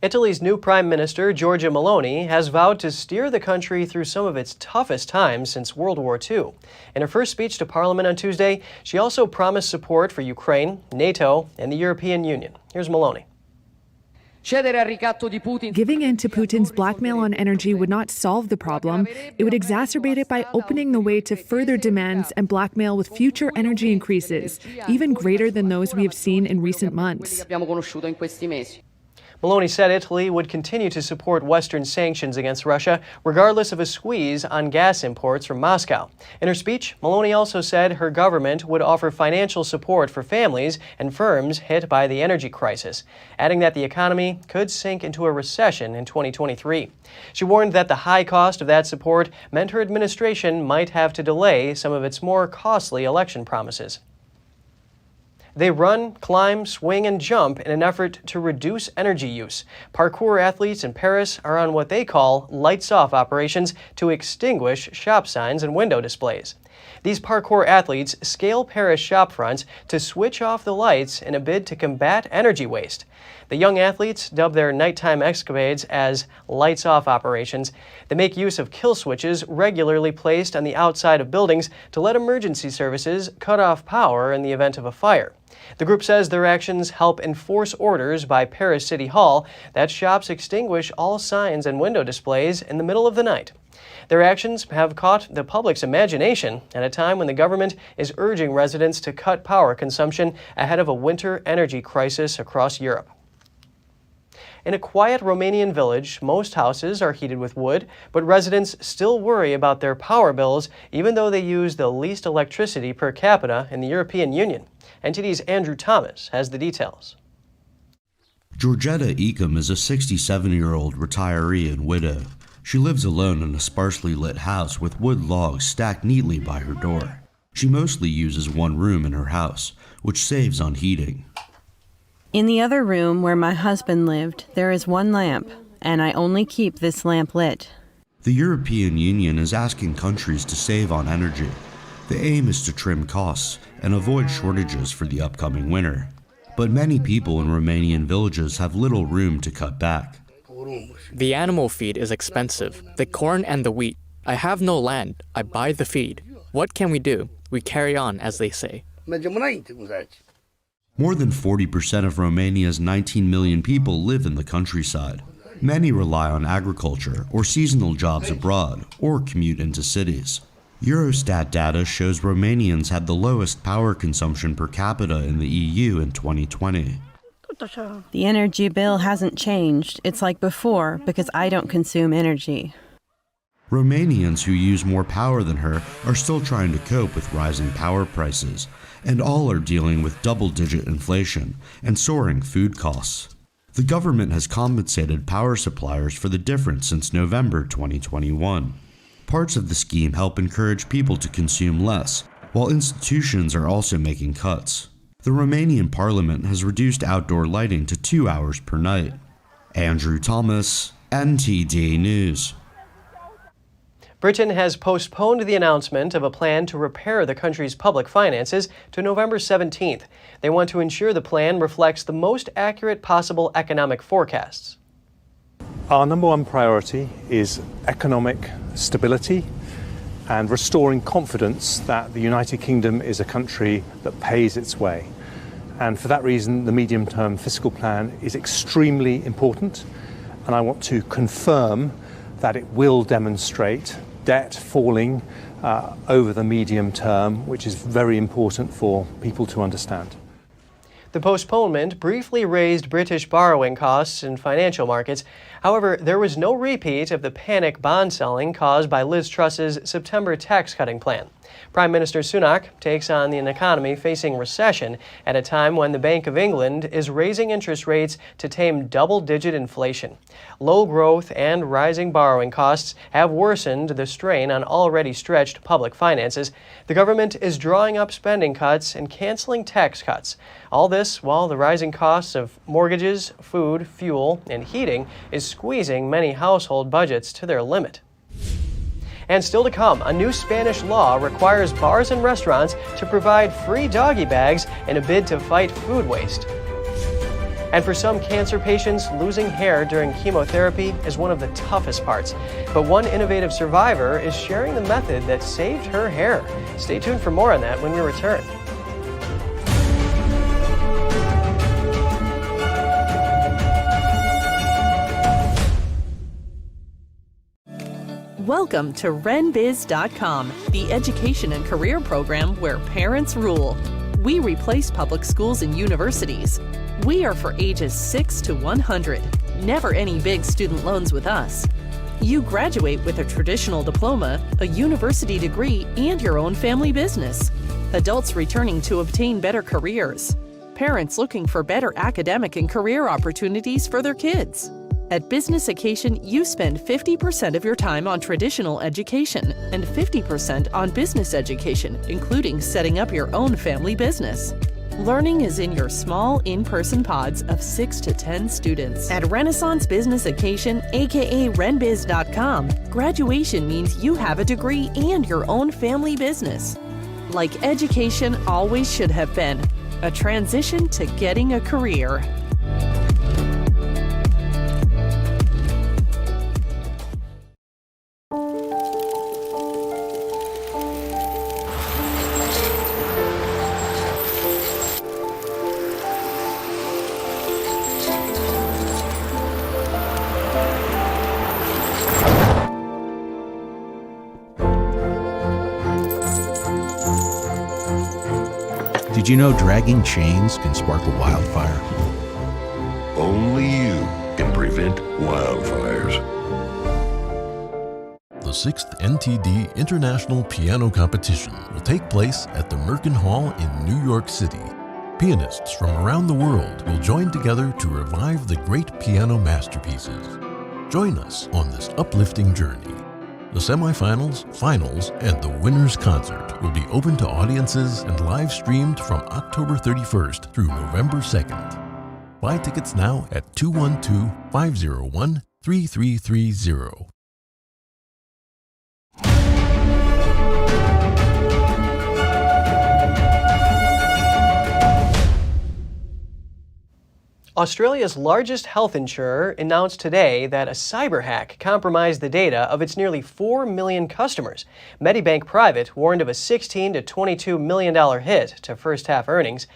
Italy's new Prime Minister, Giorgia Meloni, has vowed to steer the country through some of its toughest times since World War II. In her first speech to Parliament on Tuesday, she also promised support for Ukraine, NATO, and the European Union. Here's Meloni. Giving in to Putin's blackmail on energy would not solve the problem. It would exacerbate it by opening the way to further demands and blackmail with future energy increases, even greater than those we have seen in recent months. Meloni said Italy would continue to support Western sanctions against Russia, regardless of a squeeze on gas imports from Moscow. In her speech, Meloni also said her government would offer financial support for families and firms hit by the energy crisis, adding that the economy could sink into a recession in 2023. She warned that the high cost of that support meant her administration might have to delay some of its more costly election promises. They run, climb, swing, and jump in an effort to reduce energy use. Parkour athletes in Paris are on what they call lights-off operations to extinguish shop signs and window displays. These parkour athletes scale Paris shop fronts to switch off the lights in a bid to combat energy waste. The young athletes dub their nighttime escapades as lights-off operations. They make use of kill switches regularly placed on the outside of buildings to let emergency services cut off power in the event of a fire. The group says their actions help enforce orders by Paris City Hall that shops extinguish all signs and window displays in the middle of the night. Their actions have caught the public's imagination at a time when the government is urging residents to cut power consumption ahead of a winter energy crisis across Europe. In a quiet Romanian village, most houses are heated with wood, but residents still worry about their power bills even though they use the least electricity per capita in the European Union. NTD's Andrew Thomas has the details. Georgetta Ekum is a 67-year-old retiree and widow. She lives alone in a sparsely lit house with wood logs stacked neatly by her door. She mostly uses one room in her house, which saves on heating. In the other room where my husband lived, there is one lamp, and I only keep this lamp lit. The European Union is asking countries to save on energy. The aim is to trim costs and avoid shortages for the upcoming winter. But many people in Romanian villages have little room to cut back. The animal feed is expensive, the corn and the wheat. I have no land, I buy the feed. What can we do? We carry on, as they say. More than 40% of Romania's 19 million people live in the countryside. Many rely on agriculture or seasonal jobs abroad or commute into cities. Eurostat data shows Romanians had the lowest power consumption per capita in the EU in 2020. The energy bill hasn't changed. It's like before because I don't consume energy. Romanians who use more power than her are still trying to cope with rising power prices, and all are dealing with double-digit inflation and soaring food costs. The government has compensated power suppliers for the difference since November 2021. Parts of the scheme help encourage people to consume less, while institutions are also making cuts. The Romanian parliament has reduced outdoor lighting to 2 hours per night. Andrew Thomas, NTD News. Britain has postponed the announcement of a plan to repair the country's public finances to November 17th. They want to ensure the plan reflects the most accurate possible economic forecasts. Our number one priority is economic stability and restoring confidence that the United Kingdom is a country that pays its way. And for that reason, the medium-term fiscal plan is extremely important, and I want to confirm that it will demonstrate debt falling over the medium term, which is very important for people to understand. The postponement briefly raised British borrowing costs in financial markets. However, there was no repeat of the panic bond selling caused by Liz Truss's September tax-cutting plan. Prime Minister Sunak takes on an economy facing recession at a time when the Bank of England is raising interest rates to tame double-digit inflation. Low growth and rising borrowing costs have worsened the strain on already stretched public finances. The government is drawing up spending cuts and canceling tax cuts. All this while the rising costs of mortgages, food, fuel, and heating is squeezing many household budgets to their limit. And still to come, a new Spanish law requires bars and restaurants to provide free doggy bags in a bid to fight food waste. And for some cancer patients, losing hair during chemotherapy is one of the toughest parts. But one innovative survivor is sharing the method that saved her hair. Stay tuned for more on that when we return. Welcome to RenBiz.com, the education and career program where parents rule. We replace public schools and universities. We are for ages 6 to 100. Never any big student loans with us. You graduate with a traditional diploma, a university degree, and your own family business. Adults returning to obtain better careers. Parents looking for better academic and career opportunities for their kids. At Business Occasion, you spend 50% of your time on traditional education and 50% on business education, including setting up your own family business. Learning is in your small, in-person pods of 6 to 10 students. At Renaissance Business Occasion, aka RenBiz.com, graduation means you have a degree and your own family business. Like education always should have been, a transition to getting a career. Did you know dragging chains can spark a wildfire? Only you can prevent wildfires. The 6th NTD International Piano Competition will take place at the Merkin Hall in New York City. Pianists from around the world will join together to revive the great piano masterpieces. Join us on this uplifting journey. The semifinals, finals, and the winner's concert will be open to audiences and live streamed from October 31st through November 2nd. Buy tickets now at 212-501-3330. Australia's largest health insurer announced today that a cyber hack compromised the data of its nearly 4 million customers. Medibank Private warned of a $16 to $22 million hit to first-half earnings.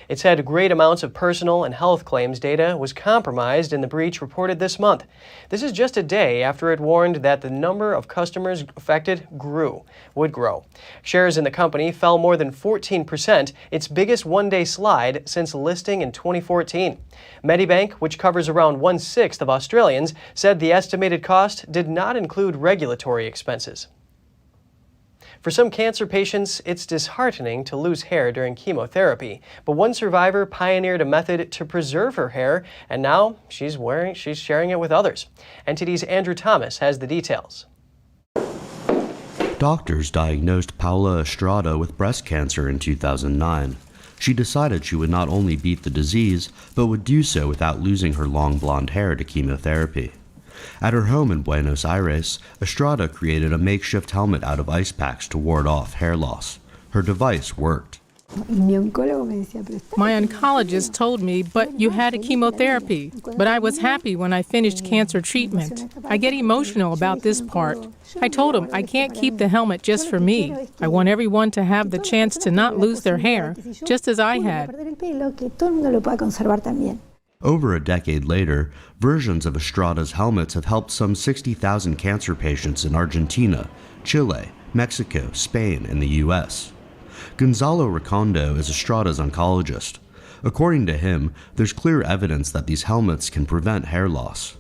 It said great amounts of personal and health claims data was compromised in the breach reported this month. This is just a day after it warned that the number of customers affected would grow. Shares in the company fell more than 14%, its biggest one-day slide since listing in 2014. Medibank, which covers around 1/6 of Australians, said the estimated cost did not include regulatory expenses. For some cancer patients, it's disheartening to lose hair during chemotherapy, but one survivor pioneered a method to preserve her hair, and now she's sharing it with others. NTD's Andrew Thomas has the details. Doctors diagnosed Paula Estrada with breast cancer in 2009. She decided she would not only beat the disease, but would do so without losing her long blonde hair to chemotherapy. At her home in Buenos Aires, Estrada created a makeshift helmet out of ice packs to ward off hair loss. Her device worked. My oncologist told me, but you had a chemotherapy. But I was happy when I finished cancer treatment. I get emotional about this part. I told him I can't keep the helmet just for me. I want everyone to have the chance to not lose their hair, just as I had. Over a decade later, versions of Estrada's helmets have helped some 60,000 cancer patients in Argentina, Chile, Mexico, Spain, and the U.S. Gonzalo Recondo is Estrada's oncologist. According to him, there's clear evidence that these helmets can prevent hair loss.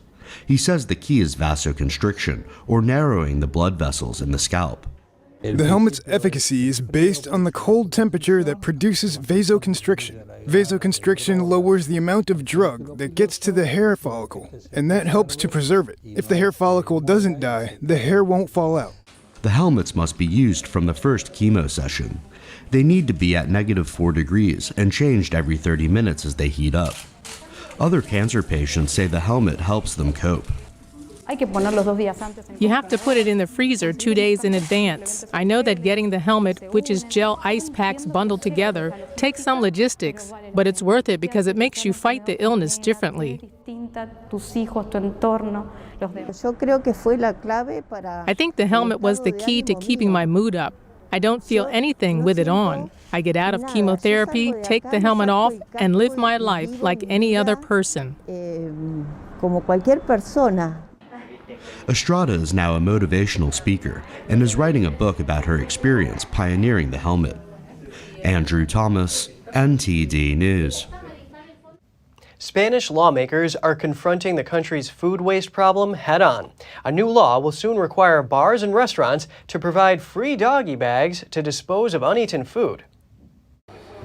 He says the key is vasoconstriction, or narrowing the blood vessels in the scalp. The helmet's efficacy is based on the cold temperature that produces vasoconstriction. Vasoconstriction lowers the amount of drug that gets to the hair follicle, and that helps to preserve it. If the hair follicle doesn't die, the hair won't fall out. The helmets must be used from the first chemo session. They need to be at -4 degrees and changed every 30 minutes as they heat up. Other cancer patients say the helmet helps them cope. You have to put it in the freezer 2 days in advance. I know that getting the helmet, which is gel ice packs bundled together, takes some logistics, but it's worth it because it makes you fight the illness differently. I think the helmet was the key to keeping my mood up. I don't feel anything with it on. I get out of chemotherapy, take the helmet off, and live my life like any other person. Estrada is now a motivational speaker and is writing a book about her experience pioneering the helmet. Andrew Thomas, NTD News. Spanish lawmakers are confronting the country's food waste problem head-on. A new law will soon require bars and restaurants to provide free doggy bags to dispose of uneaten food.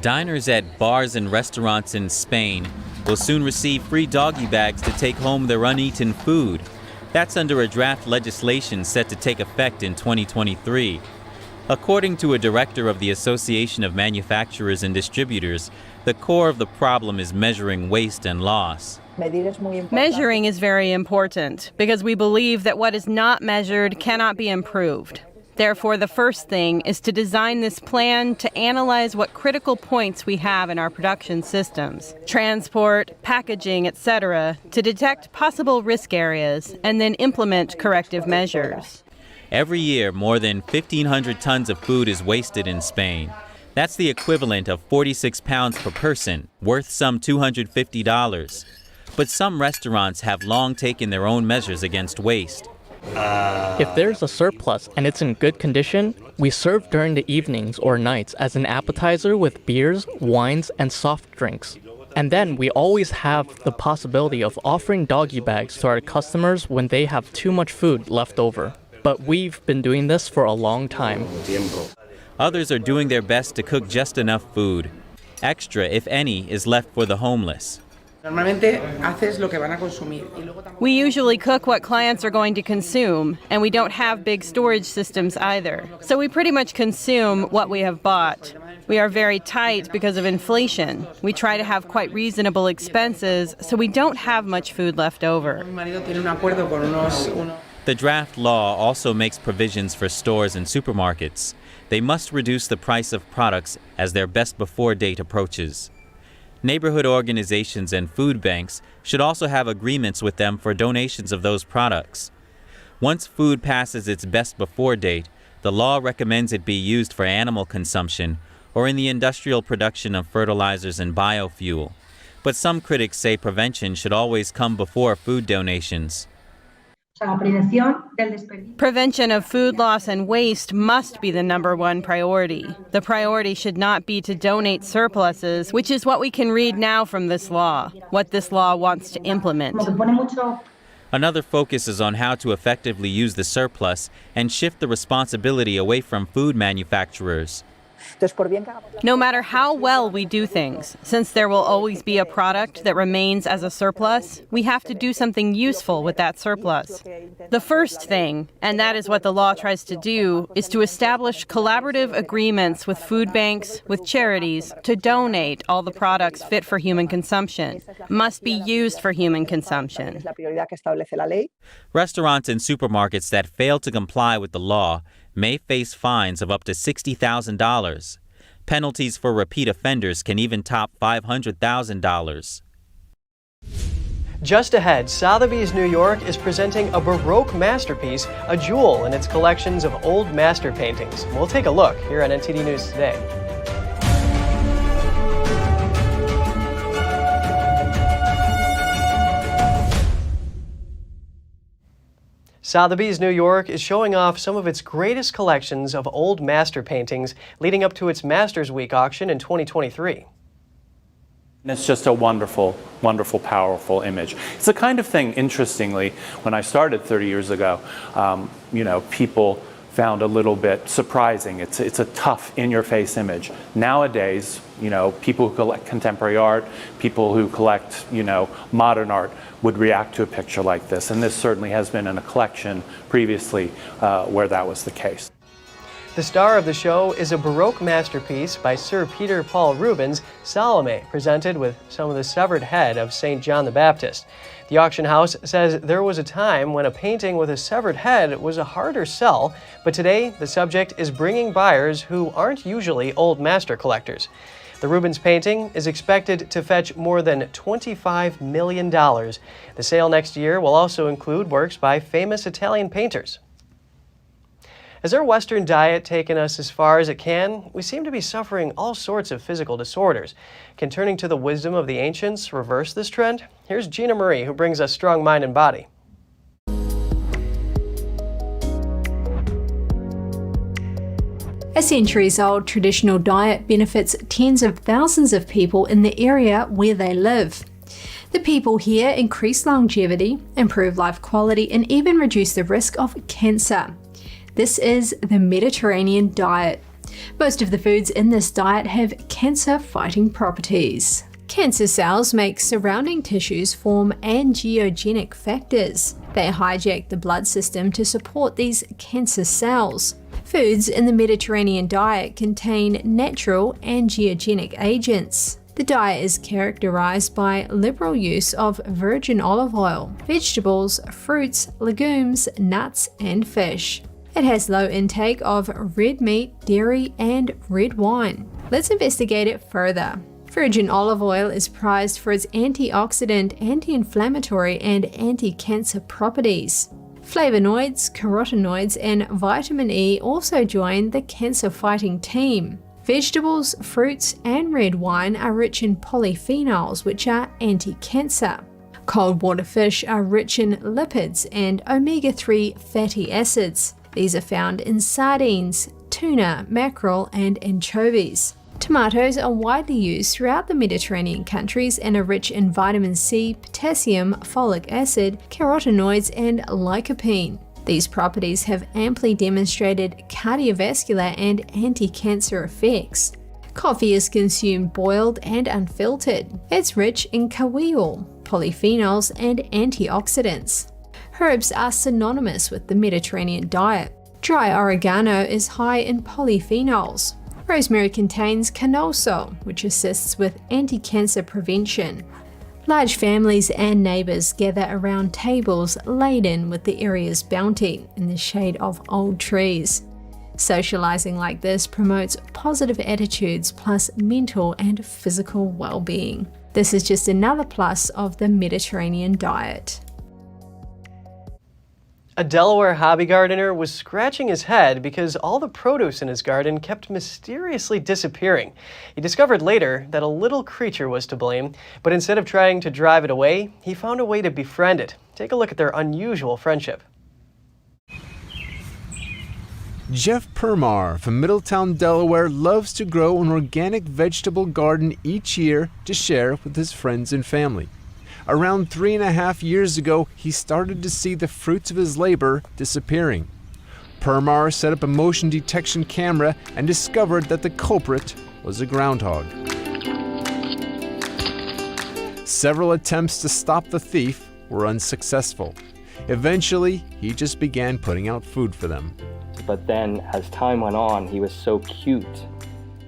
Diners at bars and restaurants in Spain will soon receive free doggy bags to take home their uneaten food. That's under a draft legislation set to take effect in 2023. According to a director of the Association of Manufacturers and Distributors, the core of the problem is measuring waste and loss. Measuring is very important because we believe that what is not measured cannot be improved. Therefore, the first thing is to design this plan to analyze what critical points we have in our production systems, transport, packaging, etc., to detect possible risk areas and then implement corrective measures. Every year, more than 1,500 tons of food is wasted in Spain. That's the equivalent of 46 pounds per person, worth some $250. But some restaurants have long taken their own measures against waste. If there's a surplus and it's in good condition, we serve during the evenings or nights as an appetizer with beers, wines, and soft drinks. And then we always have the possibility of offering doggy bags to our customers when they have too much food left over. But we've been doing this for a long time. Others are doing their best to cook just enough food. Extra, if any, is left for the homeless. We usually cook what clients are going to consume, and we don't have big storage systems either. So we pretty much consume what we have bought. We are very tight because of inflation. We try to have quite reasonable expenses, so we don't have much food left over. The draft law also makes provisions for stores and supermarkets. They must reduce the price of products as their best before date approaches. Neighborhood organizations and food banks should also have agreements with them for donations of those products. Once food passes its best before date, the law recommends it be used for animal consumption or in the industrial production of fertilizers and biofuel. But some critics say prevention should always come before food donations. Prevention of food loss and waste must be the #1 priority. The priority should not be to donate surpluses, which is what we can read now from this law, what this law wants to implement. Another focus is on how to effectively use the surplus and shift the responsibility away from food manufacturers. No matter how well we do things, since there will always be a product that remains as a surplus, we have to do something useful with that surplus. The first thing, and that is what the law tries to do, is to establish collaborative agreements with food banks, with charities, to donate all the products fit for human consumption, must be used for human consumption. Restaurants and supermarkets that fail to comply with the law may face fines of up to $60,000. Penalties for repeat offenders can even top $500,000. Just ahead, Sotheby's New York is presenting a Baroque masterpiece, a jewel in its collections of old master paintings. We'll take a look here on NTD News Today. Sotheby's New York is showing off some of its greatest collections of old master paintings leading up to its Masters Week auction in 2023. It's just a wonderful, wonderful, powerful image. It's the kind of thing, interestingly, when I started 30 years ago, people found a little bit surprising. It's a tough, in-your-face image. Nowadays, people who collect contemporary art, people who collect, modern art would react to a picture like this. And this certainly has been in a collection previously where that was the case. The star of the show is a Baroque masterpiece by Sir Peter Paul Rubens, Salome, presented with some of the severed head of St. John the Baptist. The auction house says there was a time when a painting with a severed head was a harder sell, but today the subject is bringing buyers who aren't usually old master collectors. The Rubens painting is expected to fetch more than $25 million. The sale next year will also include works by famous Italian painters. Has our Western diet taken us as far as it can? We seem to be suffering all sorts of physical disorders. Can turning to the wisdom of the ancients reverse this trend? Here's Gina Marie, who brings us Strong Mind and Body. A centuries-old traditional diet benefits tens of thousands of people in the area where they live. The people here increase longevity, improve life quality, and even reduce the risk of cancer. This is the Mediterranean diet. Most of the foods in this diet have cancer-fighting properties. Cancer cells make surrounding tissues form angiogenic factors. They hijack the blood system to support these cancer cells. Foods in the Mediterranean diet contain natural angiogenic agents. The diet is characterized by liberal use of virgin olive oil, vegetables, fruits, legumes, nuts, and fish. It has low intake of red meat, dairy, and red wine. Let's investigate it further. Virgin olive oil is prized for its antioxidant, anti-inflammatory, and anti-cancer properties. Flavonoids, carotenoids, and vitamin E also join the cancer-fighting team. Vegetables, fruits, and red wine are rich in polyphenols, which are anti-cancer. Cold water fish are rich in lipids and omega-3 fatty acids. These are found in sardines, tuna, mackerel, and anchovies. Tomatoes are widely used throughout the Mediterranean countries and are rich in vitamin C, potassium, folic acid, carotenoids, and lycopene. These properties have amply demonstrated cardiovascular and anti-cancer effects. Coffee is consumed boiled and unfiltered. It's rich in kawiol, polyphenols, and antioxidants. Herbs are synonymous with the Mediterranean diet. Dry oregano is high in polyphenols. Rosemary contains canosol, which assists with anti-cancer prevention. Large families and neighbors gather around tables laden with the area's bounty in the shade of old trees. Socializing like this promotes positive attitudes plus mental and physical well-being. This is just another plus of the Mediterranean diet. A Delaware hobby gardener was scratching his head because all the produce in his garden kept mysteriously disappearing. He discovered later that a little creature was to blame, but instead of trying to drive it away, he found a way to befriend it. Take a look at their unusual friendship. Jeff Permar from Middletown, Delaware loves to grow an organic vegetable garden each year to share with his friends and family. Around 3.5 years ago, he started to see the fruits of his labor disappearing. Permar set up a motion detection camera and discovered that the culprit was a groundhog. Several attempts to stop the thief were unsuccessful. Eventually, he just began putting out food for them. But then, as time went on, he was so cute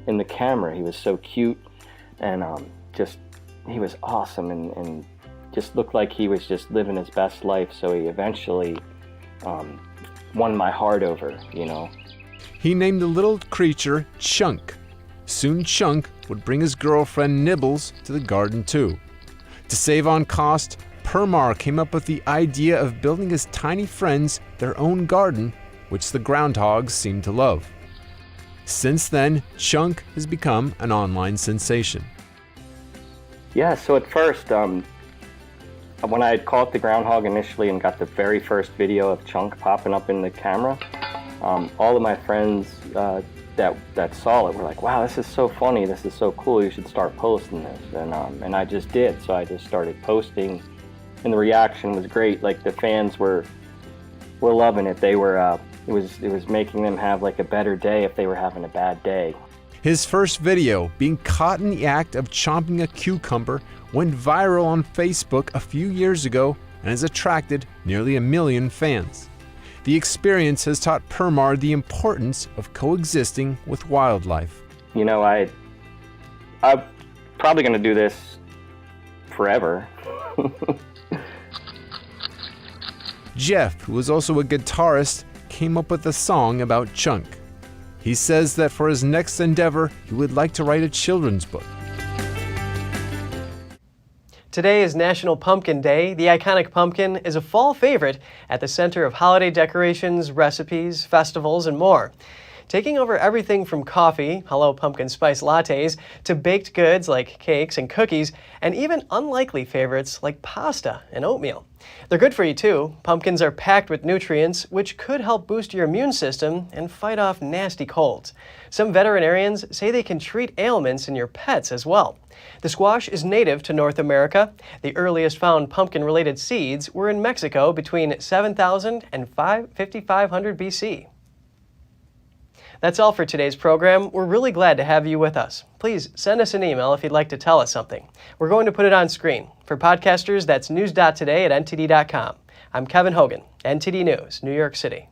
in the camera. He was so cute and he was awesome and just looked like he was just living his best life, so he eventually won my heart over, you know. He named the little creature Chunk. Soon Chunk would bring his girlfriend Nibbles to the garden too. To save on cost, Permar came up with the idea of building his tiny friends their own garden, which the groundhogs seemed to love. Since then, Chunk has become an online sensation. Yeah, so at first, when I had caught the groundhog initially and got the very first video of Chunk popping up in the camera, all of my friends that saw it were like, wow, this is so funny, this is so cool, you should start posting this. And I just did, so I just started posting, and the reaction was great. Like, the fans were loving it. They were, it was making them have like a better day if they were having a bad day. His first video, being caught in the act of chomping a cucumber, went viral on Facebook a few years ago and has attracted nearly 1 million fans. The experience has taught Permar the importance of coexisting with wildlife. You know, I'm probably going to do this forever. Jeff, who is also a guitarist, came up with a song about Chunk. He says that for his next endeavor, he would like to write a children's book. Today is National Pumpkin Day. The iconic pumpkin is a fall favorite at the center of holiday decorations, recipes, festivals, and more. taking over everything from coffee, hello pumpkin spice lattes, to baked goods like cakes and cookies, and even unlikely favorites like pasta and oatmeal. They're good for you too. Pumpkins are packed with nutrients, which could help boost your immune system and fight off nasty colds. Some veterinarians say they can treat ailments in your pets as well. The squash is native to North America. The earliest found pumpkin-related seeds were in Mexico between 7,000 and 5,500 BC. That's all for today's program. We're really glad to have you with us. Please send us an email if you'd like to tell us something. We're going to put it on screen. For podcasters, that's news.today@ntd.com. I'm Kevin Hogan, NTD News, New York City.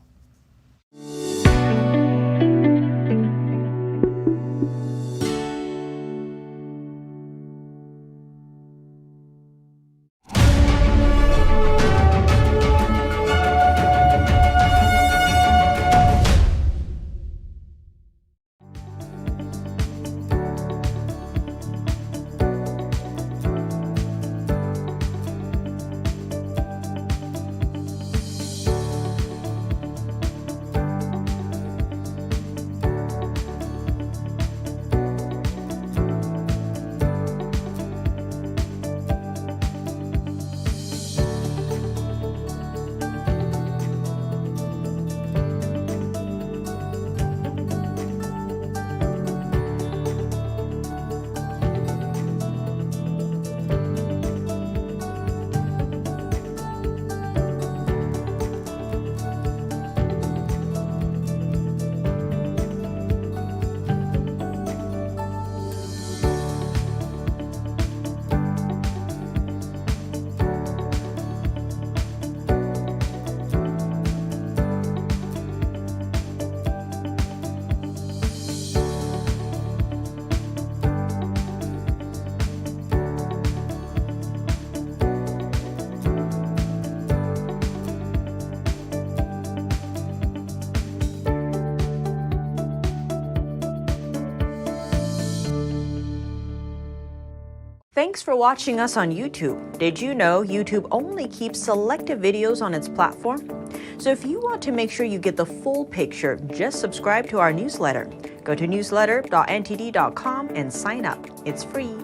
Thanks for watching us on YouTube. Did you know YouTube only keeps selective videos on its platform? So if you want to make sure you get the full picture, just subscribe to our newsletter. Go to newsletter.ntd.com and sign up. It's free.